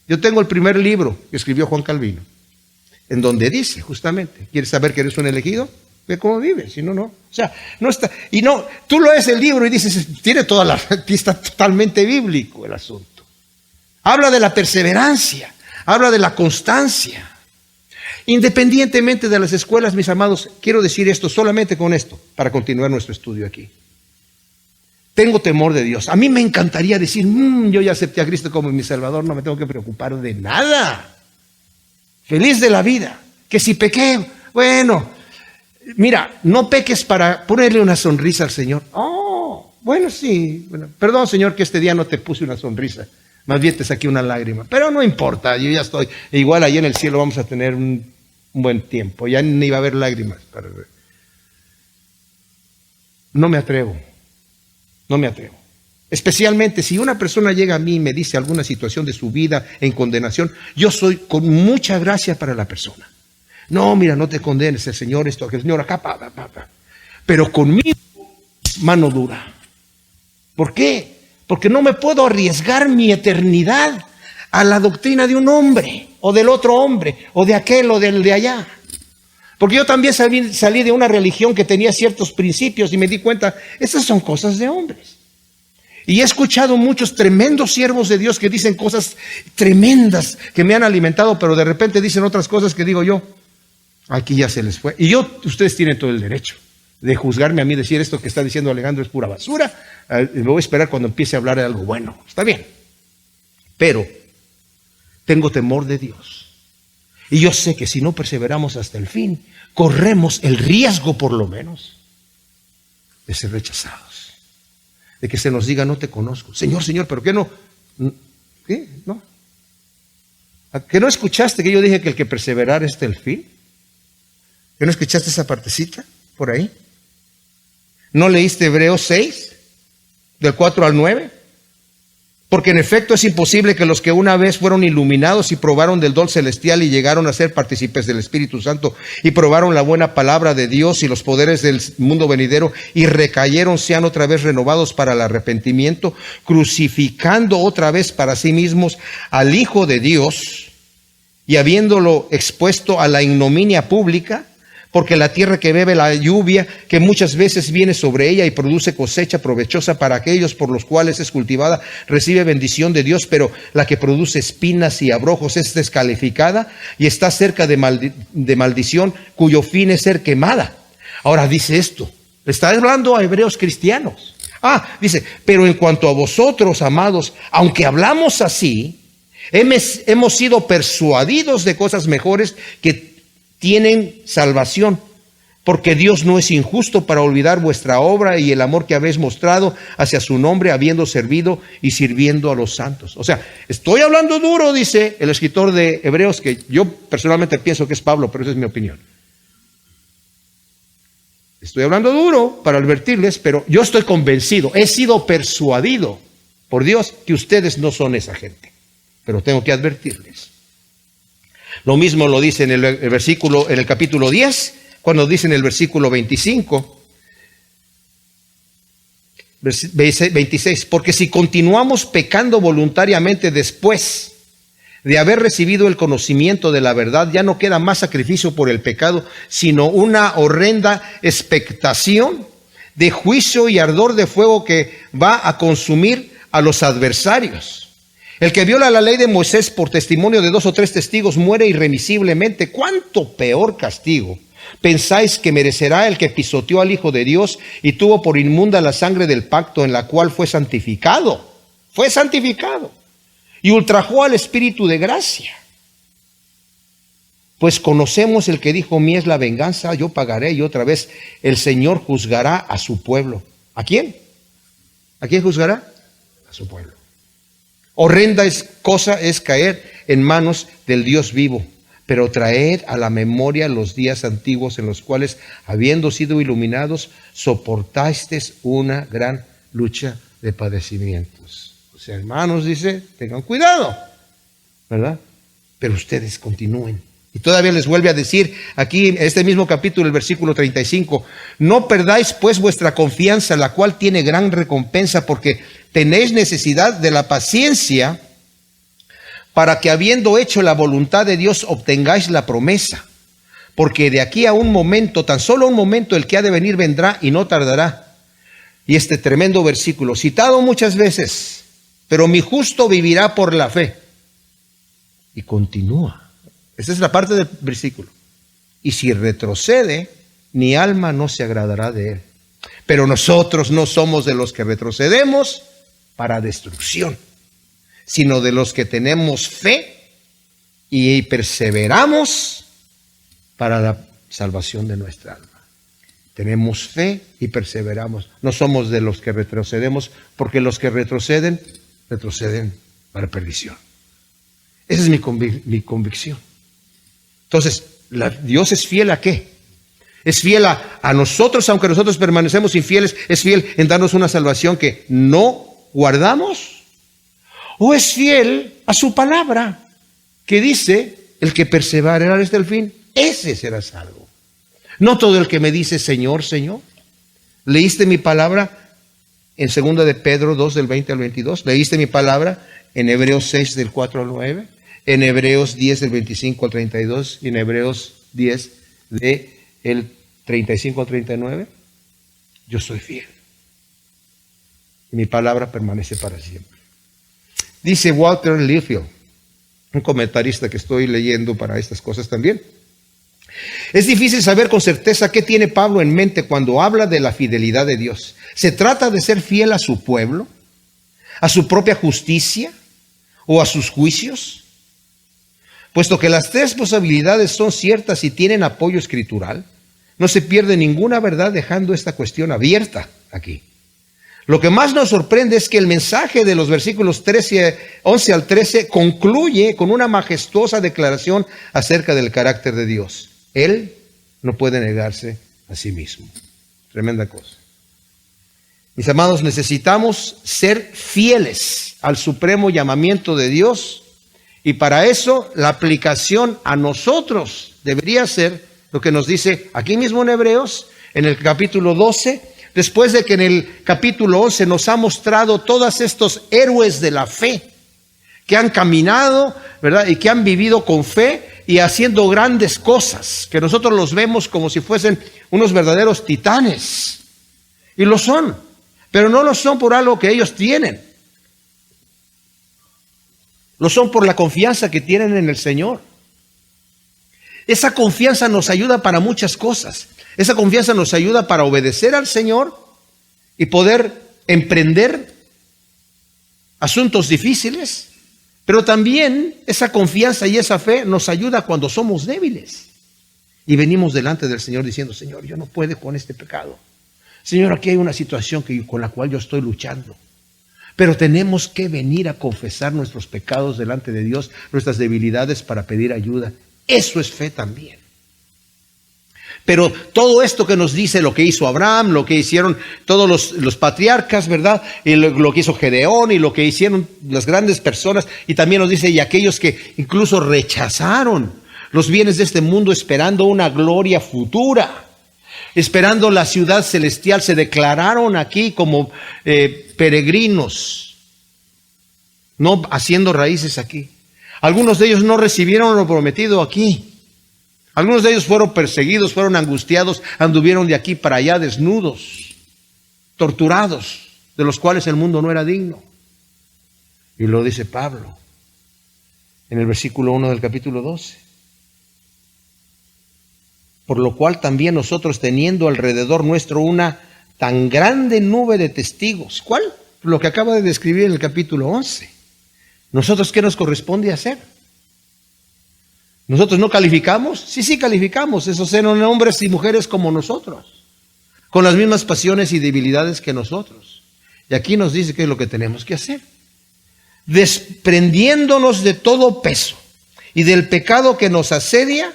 Yo tengo el primer libro que escribió Juan Calvino, en donde dice justamente, ¿quieres saber que eres un elegido? Ve cómo vives, si no, no. O sea, no está, y no, tú lees el libro y dices, tiene toda la, está totalmente bíblico el asunto. Habla de la perseverancia, habla de la constancia. Independientemente de las escuelas, mis amados, quiero decir esto solamente con esto, para continuar nuestro estudio aquí. Tengo temor de Dios. A mí me encantaría decir, yo ya acepté a Cristo como mi Salvador, no me tengo que preocupar de nada. Feliz de la vida. Que si pequé, bueno, mira, no peques para ponerle una sonrisa al Señor. Oh, bueno, sí. Bueno, perdón, Señor, que este día no te puse una sonrisa. Más bien te saqué una lágrima. Pero no importa, yo ya estoy. Igual allá en el cielo vamos a tener un buen tiempo. Ya ni va a haber lágrimas. No me atrevo. No me atrevo. Especialmente si una persona llega a mí y me dice alguna situación de su vida en condenación, yo soy con mucha gracia para la persona. No, mira, no te condenes, el Señor esto, el Señor acá, pero conmigo, mano dura. ¿Por qué? Porque no me puedo arriesgar mi eternidad a la doctrina de un hombre, o del otro hombre, o de aquel, o del de allá. Porque yo también salí de una religión que tenía ciertos principios y me di cuenta, esas son cosas de hombres. Y he escuchado muchos tremendos siervos de Dios que dicen cosas tremendas que me han alimentado, pero de repente dicen otras cosas que digo yo, aquí ya se les fue. Y ustedes tienen todo el derecho de juzgarme a mí, decir esto que está diciendo Alejandro es pura basura. Me voy a esperar cuando empiece a hablar de algo bueno. Está bien. Pero tengo temor de Dios. Y yo sé que si no perseveramos hasta el fin, corremos el riesgo por lo menos de ser rechazados. De que se nos diga, no te conozco. Señor, Señor, ¿pero qué no? ¿Qué? ¿No? ¿Que no escuchaste que yo dije que el que perseverara hasta el fin? ¿Que no escuchaste esa partecita por ahí? ¿No leíste Hebreos 6, del 4 al 9? Porque en efecto es imposible que los que una vez fueron iluminados y probaron del don celestial y llegaron a ser partícipes del Espíritu Santo y probaron la buena palabra de Dios y los poderes del mundo venidero y recayeron, sean otra vez renovados para el arrepentimiento, crucificando otra vez para sí mismos al Hijo de Dios y habiéndolo expuesto a la ignominia pública. Porque la tierra que bebe la lluvia, que muchas veces viene sobre ella y produce cosecha provechosa para aquellos por los cuales es cultivada, recibe bendición de Dios, pero la que produce espinas y abrojos es descalificada y está cerca de maldición, cuyo fin es ser quemada. Ahora dice esto, está hablando a hebreos cristianos. Dice, pero en cuanto a vosotros, amados, aunque hablamos así, hemos sido persuadidos de cosas mejores que tienen salvación, porque Dios no es injusto para olvidar vuestra obra y el amor que habéis mostrado hacia su nombre, habiendo servido y sirviendo a los santos. O sea, estoy hablando duro, dice el escritor de Hebreos, que yo personalmente pienso que es Pablo, pero esa es mi opinión. Estoy hablando duro para advertirles, pero yo estoy convencido, he sido persuadido por Dios que ustedes no son esa gente, pero tengo que advertirles. Lo mismo lo dice en el versículo, en el capítulo 10, cuando dice en el versículo 25, 26, porque si continuamos pecando voluntariamente después de haber recibido el conocimiento de la verdad, ya no queda más sacrificio por el pecado, sino una horrenda expectación de juicio y ardor de fuego que va a consumir a los adversarios. El que viola la ley de Moisés por testimonio de 2 o 3 testigos muere irremisiblemente. ¿Cuánto peor castigo pensáis que merecerá el que pisoteó al Hijo de Dios y tuvo por inmunda la sangre del pacto en la cual fue santificado? Fue santificado. Y ultrajó al Espíritu de gracia. Pues conocemos el que dijo: mía es la venganza, yo pagaré. Y otra vez, el Señor juzgará a su pueblo. ¿A quién? ¿A quién juzgará? A su pueblo. Horrenda cosa es caer en manos del Dios vivo. Pero traed a la memoria los días antiguos en los cuales, habiendo sido iluminados, soportasteis una gran lucha de padecimientos. O sea, hermanos, dice, tengan cuidado, ¿verdad? Pero ustedes continúen. Y todavía les vuelve a decir aquí en este mismo capítulo, el versículo 35, no perdáis pues vuestra confianza, la cual tiene gran recompensa, porque tenéis necesidad de la paciencia, para que habiendo hecho la voluntad de Dios obtengáis la promesa. Porque de aquí a un momento, tan solo un momento, el que ha de venir vendrá y no tardará. Y este tremendo versículo, citado muchas veces, pero mi justo vivirá por la fe. Y continúa. Esta es la parte del versículo. Y si retrocede, mi alma no se agradará de él. Pero nosotros no somos de los que retrocedemos para destrucción, sino de los que tenemos fe y perseveramos para la salvación de nuestra alma. Tenemos fe y perseveramos. No somos de los que retrocedemos, porque los que retroceden para perdición. Esa es mi convicción. Entonces, Dios es fiel ¿a qué? Es fiel a nosotros, aunque nosotros permanecemos infieles, es fiel en darnos una salvación que no guardamos. ¿O es fiel a su palabra, que dice, el que perseverará hasta el fin, ese será salvo? No todo el que me dice, Señor, Señor. ¿Leíste mi palabra en 2 de Pedro 2, del 20 al 22? ¿Leíste mi palabra en Hebreos 6, del 4 al 9? En Hebreos 10, del 25 al 32, y en Hebreos 10, del 35 al 39. Yo soy fiel. Y mi palabra permanece para siempre. Dice Walter Liefeld, un comentarista que estoy leyendo para estas cosas también. Es difícil saber con certeza qué tiene Pablo en mente cuando habla de la fidelidad de Dios. ¿Se trata de ser fiel a su pueblo, a su propia justicia o a sus juicios? Puesto que las 3 posibilidades son ciertas y tienen apoyo escritural, no se pierde ninguna verdad dejando esta cuestión abierta aquí. Lo que más nos sorprende es que el mensaje de los versículos 11 al 13 concluye con una majestuosa declaración acerca del carácter de Dios. Él no puede negarse a sí mismo. Tremenda cosa. Mis amados, necesitamos ser fieles al supremo llamamiento de Dios, y para eso la aplicación a nosotros debería ser lo que nos dice aquí mismo en Hebreos, en el capítulo 12, después de que en el capítulo 11 nos ha mostrado todos estos héroes de la fe que han caminado, ¿verdad? Y que han vivido con fe y haciendo grandes cosas, que nosotros los vemos como si fuesen unos verdaderos titanes. Y lo son, pero no lo son por algo que ellos tienen. Lo son por la confianza que tienen en el Señor. Esa confianza nos ayuda para muchas cosas. Esa confianza nos ayuda para obedecer al Señor y poder emprender asuntos difíciles. Pero también esa confianza y esa fe nos ayuda cuando somos débiles y venimos delante del Señor diciendo, Señor, yo no puedo con este pecado. Señor, aquí hay una situación con la cual yo estoy luchando. Pero tenemos que venir a confesar nuestros pecados delante de Dios, nuestras debilidades, para pedir ayuda. Eso es fe también. Pero todo esto que nos dice lo que hizo Abraham, lo que hicieron todos los patriarcas, ¿verdad? Y lo que hizo Gedeón y lo que hicieron las grandes personas. Y también nos dice, y aquellos que incluso rechazaron los bienes de este mundo esperando una gloria futura, esperando la ciudad celestial, se declararon aquí como peregrinos, no haciendo raíces aquí. Algunos de ellos no recibieron lo prometido aquí. Algunos de ellos fueron perseguidos, fueron angustiados, anduvieron de aquí para allá desnudos, torturados, de los cuales el mundo no era digno. Y lo dice Pablo en el versículo 1 del capítulo 12. Por lo cual también nosotros, teniendo alrededor nuestro una tan grande nube de testigos. ¿Cuál? Lo que acaba de describir en el capítulo 11. ¿Nosotros qué nos corresponde hacer? ¿Nosotros no calificamos? Sí calificamos. Esos eran hombres y mujeres como nosotros, con las mismas pasiones y debilidades que nosotros. Y aquí nos dice qué es lo que tenemos que hacer. Desprendiéndonos de todo peso y del pecado que nos asedia,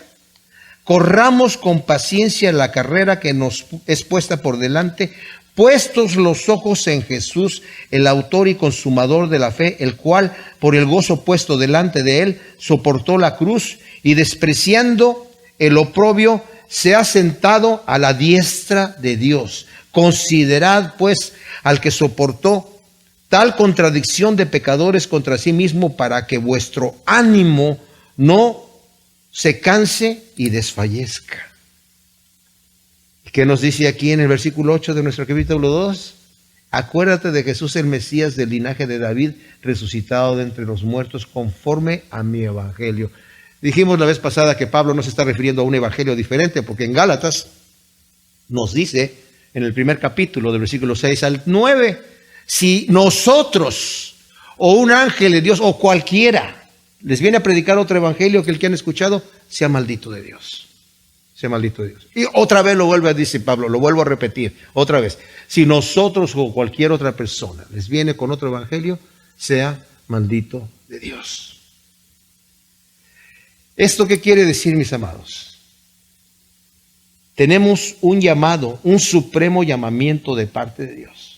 corramos con paciencia la carrera que nos es puesta por delante, puestos los ojos en Jesús, el autor y consumador de la fe, el cual, por el gozo puesto delante de él, soportó la cruz y, despreciando el oprobio, se ha sentado a la diestra de Dios. Considerad, pues, al que soportó tal contradicción de pecadores contra sí mismo, para que vuestro ánimo no se canse y desfallezca. ¿Qué nos dice aquí en el versículo 8 de nuestro capítulo 2? Acuérdate de Jesús, el Mesías del linaje de David, resucitado de entre los muertos, conforme a mi evangelio. Dijimos la vez pasada que Pablo no se está refiriendo a un evangelio diferente, porque en Gálatas nos dice, en el primer capítulo, del versículo 6 al 9, si nosotros o un ángel de Dios o cualquiera les viene a predicar otro evangelio que el que han escuchado, sea maldito de Dios. Sea maldito de Dios. Y otra vez lo vuelve a decir Pablo, lo vuelvo a repetir, otra vez. Si nosotros o cualquier otra persona les viene con otro evangelio, sea maldito de Dios. ¿Esto qué quiere decir, mis amados? Tenemos un llamado, un supremo llamamiento de parte de Dios.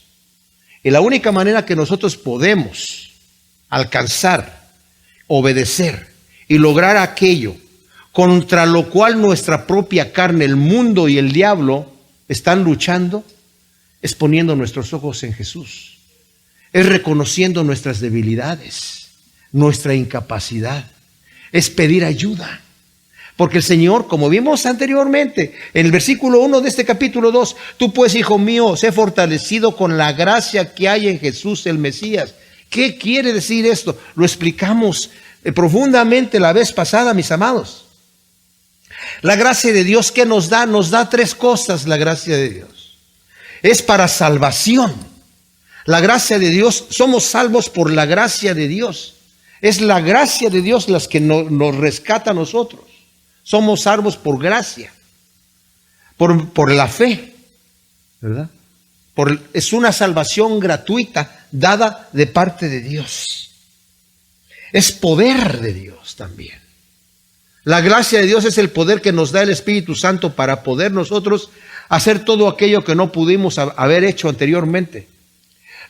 Y la única manera que nosotros podemos alcanzar, obedecer y lograr aquello contra lo cual nuestra propia carne, el mundo y el diablo están luchando, es poniendo nuestros ojos en Jesús. Es reconociendo nuestras debilidades, nuestra incapacidad. Es pedir ayuda. Porque el Señor, como vimos anteriormente, en el versículo 1 de este capítulo 2, tú pues, hijo mío, sé fortalecido con la gracia que hay en Jesús el Mesías. ¿Qué quiere decir esto? Lo explicamos profundamente la vez pasada, mis amados. La gracia de Dios, ¿qué nos da? Nos da tres cosas la gracia de Dios. Es para salvación. La gracia de Dios, somos salvos por la gracia de Dios. Es la gracia de Dios las que nos rescata a nosotros. Somos salvos por gracia, por la fe, ¿verdad? Es una salvación gratuita dada de parte de Dios. Es poder de Dios también. La gracia de Dios es el poder que nos da el Espíritu Santo para poder nosotros hacer todo aquello que no pudimos haber hecho anteriormente.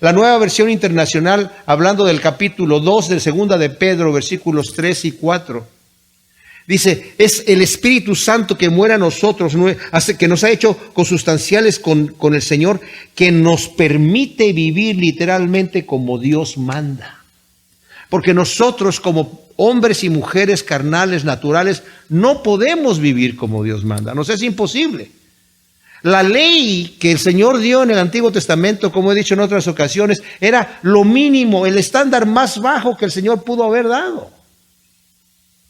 La Nueva Versión Internacional, hablando del capítulo 2 de Segunda de Pedro, versículos 3 y 4, dice, es el Espíritu Santo que muere a nosotros, que nos ha hecho consustanciales con el Señor, que nos permite vivir literalmente como Dios manda. Porque nosotros como hombres y mujeres carnales, naturales, no podemos vivir como Dios manda. Nos es imposible. La ley que el Señor dio en el Antiguo Testamento, como he dicho en otras ocasiones, era lo mínimo, el estándar más bajo que el Señor pudo haber dado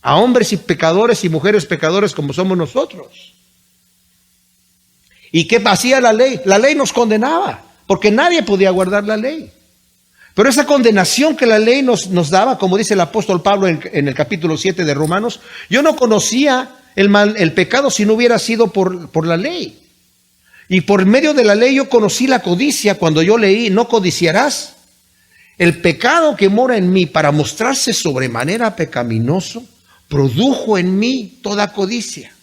a hombres y pecadores y mujeres pecadores como somos nosotros. ¿Y qué hacía la ley? La ley nos condenaba, porque nadie podía guardar la ley. Pero esa condenación que la ley nos daba, como dice el apóstol Pablo en el capítulo 7 de Romanos, yo no conocía el pecado si no hubiera sido por la ley. Y por medio de la ley yo conocí la codicia cuando yo leí, no codiciarás. El pecado que mora en mí, para mostrarse sobremanera pecaminoso, produjo en mí toda codicia.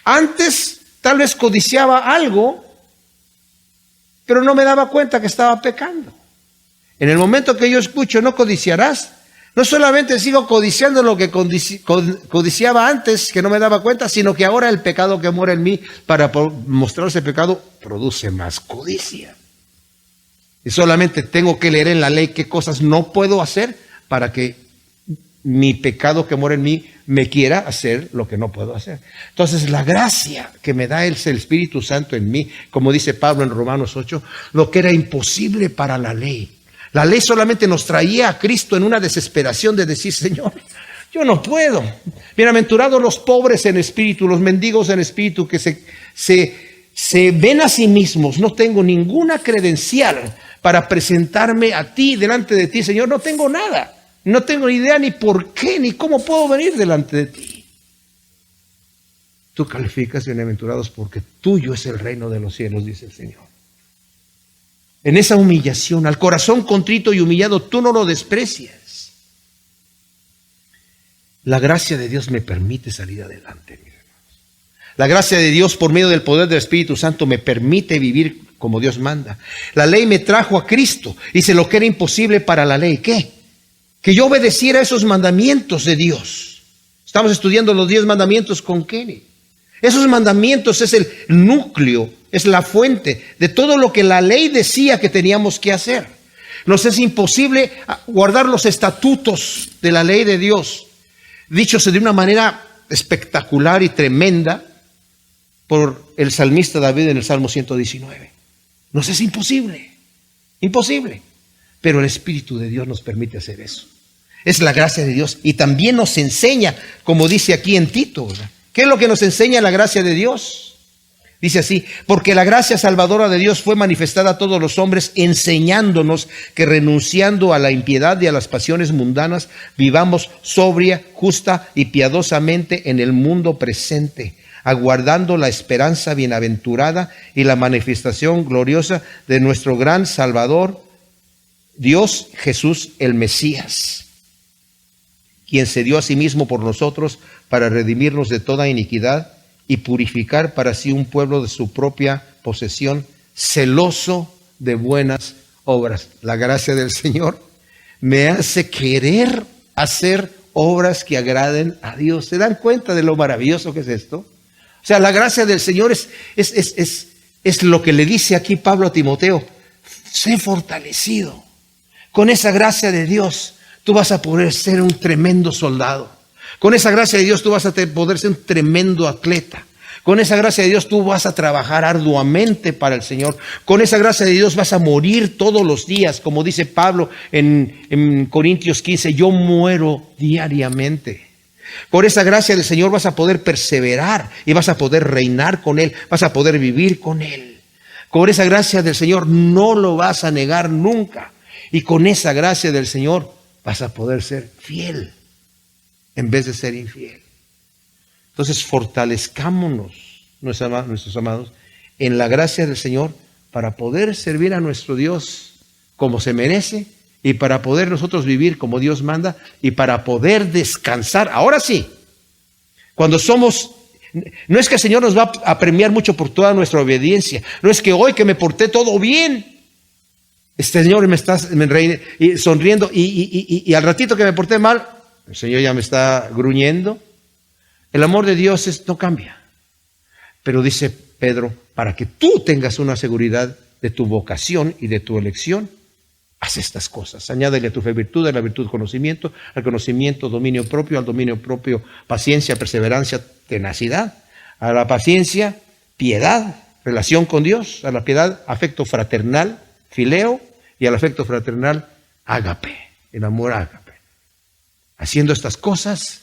Antes tal vez codiciaba algo, pero no me daba cuenta que estaba pecando. En el momento que yo escucho no codiciarás, no solamente sigo codiciando lo que codiciaba antes, que no me daba cuenta, sino que ahora el pecado que mora en mí, para mostrar ese pecado, produce más codicia. Y solamente tengo que leer en la ley qué cosas no puedo hacer para que mi pecado que mora en mí me quiera hacer lo que no puedo hacer. Entonces la gracia que me da el Espíritu Santo en mí, como dice Pablo en Romanos 8, lo que era imposible para la ley. La ley solamente nos traía a Cristo en una desesperación de decir, Señor, yo no puedo. Bienaventurados los pobres en espíritu, los mendigos en espíritu, que se ven a sí mismos. No tengo ninguna credencial para presentarme a ti, delante de ti, Señor. No tengo nada. No tengo ni idea ni por qué, ni cómo puedo venir delante de ti. Tú calificas bienaventurados porque tuyo es el reino de los cielos, dice el Señor. En esa humillación, al corazón contrito y humillado, tú no lo desprecias. La gracia de Dios me permite salir adelante, mis hermanos. La gracia de Dios por medio del poder del Espíritu Santo me permite vivir como Dios manda. La ley me trajo a Cristo. Hice lo que era imposible para la ley. ¿Qué? Que yo obedeciera esos mandamientos de Dios. Estamos estudiando los 10 mandamientos con Kenny. Esos mandamientos es el núcleo, es la fuente de todo lo que la ley decía que teníamos que hacer. Nos es imposible guardar los estatutos de la ley de Dios, dichos de una manera espectacular y tremenda por el salmista David en el Salmo 119. Nos es imposible, imposible. Pero el Espíritu de Dios nos permite hacer eso. Es la gracia de Dios y también nos enseña, como dice aquí en Tito, ¿verdad? ¿Qué es lo que nos enseña la gracia de Dios? Dice así, porque la gracia salvadora de Dios fue manifestada a todos los hombres, enseñándonos que renunciando a la impiedad y a las pasiones mundanas, vivamos sobria, justa y piadosamente en el mundo presente, aguardando la esperanza bienaventurada y la manifestación gloriosa de nuestro gran Salvador, Dios Jesús el Mesías, quien se dio a sí mismo por nosotros para redimirnos de toda iniquidad y purificar para sí un pueblo de su propia posesión, celoso de buenas obras. La gracia del Señor me hace querer hacer obras que agraden a Dios. ¿Se dan cuenta de lo maravilloso que es esto? O sea, la gracia del Señor es lo que le dice aquí Pablo a Timoteo. Sé fortalecido. Con esa gracia de Dios, tú vas a poder ser un tremendo soldado. Con esa gracia de Dios tú vas a poder ser un tremendo atleta. Con esa gracia de Dios tú vas a trabajar arduamente para el Señor. Con esa gracia de Dios vas a morir todos los días. Como dice Pablo en Corintios 15, yo muero diariamente. Por esa gracia del Señor vas a poder perseverar y vas a poder reinar con Él. Vas a poder vivir con Él. Con esa gracia del Señor no lo vas a negar nunca. Y con esa gracia del Señor vas a poder ser fiel en vez de ser infiel. Entonces fortalezcámonos, nuestros amados, en la gracia del Señor para poder servir a nuestro Dios como se merece y para poder nosotros vivir como Dios manda y para poder descansar. Ahora sí, cuando somos... No es que el Señor nos va a premiar mucho por toda nuestra obediencia. No es que hoy que me porté todo bien, este Señor me está sonriendo y al ratito que me porté mal, el Señor ya me está gruñendo. El amor de Dios no cambia. Pero dice Pedro, para que tú tengas una seguridad de tu vocación y de tu elección, haz estas cosas. Añádele a tu fe virtud, a la virtud conocimiento, al conocimiento dominio propio, al dominio propio paciencia, perseverancia, tenacidad, a la paciencia piedad, relación con Dios, a la piedad afecto fraternal, fileo, y al afecto fraternal ágape, el amor ágape. Haciendo estas cosas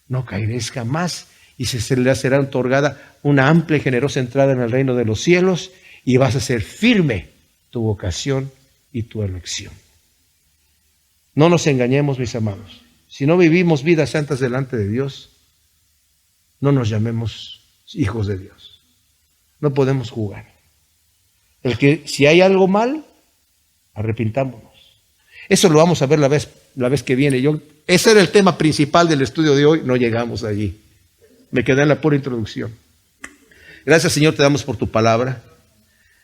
no caeréis jamás y se le será otorgada una amplia y generosa entrada en el reino de los cielos y vas a ser firme tu vocación y tu elección. No nos engañemos, mis amados. Si no vivimos vidas santas delante de Dios, no nos llamemos hijos de Dios. No podemos jugar. Si hay algo mal, arrepintámonos. Eso lo vamos a ver la vez que viene. Ese era el tema principal del estudio de hoy. No llegamos allí. Me quedé en la pura introducción. Gracias, Señor, te damos por tu palabra.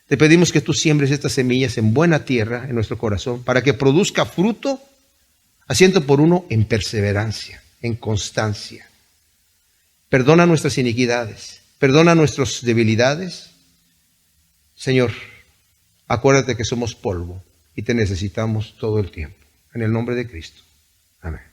Te pedimos que tú siembres estas semillas en buena tierra en nuestro corazón para que produzca fruto a 100 por 1 en perseverancia, en constancia. Perdona nuestras iniquidades, perdona nuestras debilidades. Señor, acuérdate que somos polvo y te necesitamos todo el tiempo. En el nombre de Cristo. Amén.